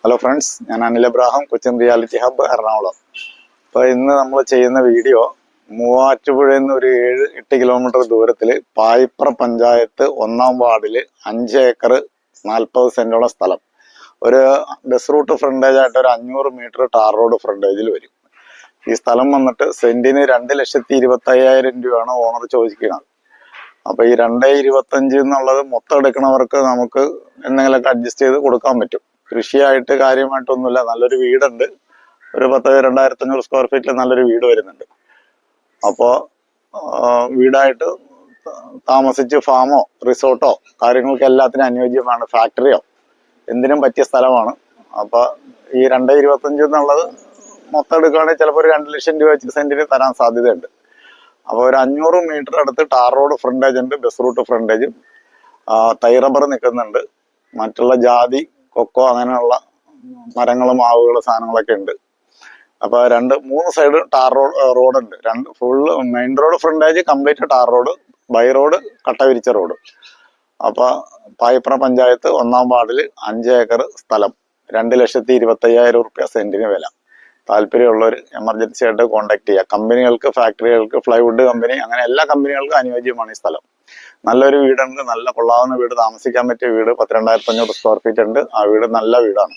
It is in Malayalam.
ഹലോ ഫ്രണ്ട്സ്, ഞാൻ Anil Abraham, Cochin reality hub, Ernakulam. അപ്പോൾ ഇന്ന് നമ്മൾ ചെയ്യുന്ന വീഡിയോ മൂവാറ്റുപുഴയിൽ നിന്ന് ഒരു 7-8 കിലോമീറ്റർ ദൂരത്തിൽ പായിപ്ര പഞ്ചായത്ത് 1-ാം വാർഡിൽ 5 ഏക്കർ 40 സെന്റോളം സ്ഥലം. ഒരു ബസ് റൂട്ട് ഫ്രണ്ടേജ് ആയിട്ട് ഒരു 500 മീറ്റർ ടാർ റോഡ് ഫ്രണ്ടേജിൽ വരും. ഈ സ്ഥലം വന്നിട്ട് സെന്റിന് 2,25,000 രൂപയാണ് ഓണർ ചോദിക്കുന്നത്. അപ്പോൾ ഈ 2,25,000 എന്നുള്ളത് മൊത്തം എടുക്കണവർക്ക് നമുക്ക് എന്തെങ്കിലുമൊക്കെ അഡ്ജസ്റ്റ് ചെയ്ത് കൊടുക്കാൻ പറ്റും. കൃഷിയായിട്ട് കാര്യമായിട്ടൊന്നുമില്ല, നല്ലൊരു വീടുണ്ട്. ഒരു 2,500 സ്ക്വയർ ഫീറ്റിൽ നല്ലൊരു വീട് വരുന്നുണ്ട്. അപ്പോൾ വീടായിട്ട് താമസിച്ച് ഫാമോ റിസോർട്ടോ കാര്യങ്ങൾക്ക് എല്ലാത്തിനും അനുയോജ്യമാണ്. ഫാക്ടറിയോ എന്തിനും പറ്റിയ സ്ഥലമാണ്. അപ്പോൾ ഈ 2,25,000 എന്നുള്ളത് മൊത്തം എടുക്കുകയാണെങ്കിൽ ചിലപ്പോൾ ഒരു 2 ലക്ഷം രൂപ വെച്ച് സെന്റിന് തരാൻ സാധ്യതയുണ്ട്. അപ്പോൾ ഒരു 500 മീറ്റർ അടുത്ത് ടാർ റോഡ് ഫ്രണ്ടേജ് ഉണ്ട്, ബസ് റൂട്ട് ഫ്രണ്ടേജും. തൈ റബ്ബർ നിൽക്കുന്നുണ്ട്, മറ്റുള്ള ജാതി, കൊക്കോ അങ്ങനെയുള്ള മരങ്ങൾ, മാവുകൾ, സാധനങ്ങളൊക്കെ ഉണ്ട്. അപ്പോൾ 2-3 സൈഡ് ടാർ റോഡുണ്ട്. Full main road frontage complete tar road, by road കട്ടവിരിച്ച റോഡ്. അപ്പോൾ പായിപ്ര പഞ്ചായത്ത് 1-ാം വാർഡിൽ 5 ഏക്കർ സ്ഥലം, 2,25,000 റുപ്യ സെന്റിന് വില. താല്പര്യമുള്ളവർ എമർജൻസി ആയിട്ട് കോൺടാക്ട് ചെയ്യുക. കമ്പനികൾക്ക്, ഫാക്ടറികൾക്ക്, പ്ലൈവുഡ് കമ്പനി, അങ്ങനെ എല്ലാ കമ്പനികൾക്കും അനുയോജ്യമാണ് ഈ സ്ഥലം. നല്ലൊരു വീടുണ്ട്, നല്ല കൊള്ളാവുന്ന വീട്, താമസിക്കാൻ പറ്റിയ വീട്. 12,500 സ്ക്വയർ ഫീറ്റ് ഉണ്ട്. ആ വീട് നല്ല വീടാണ്.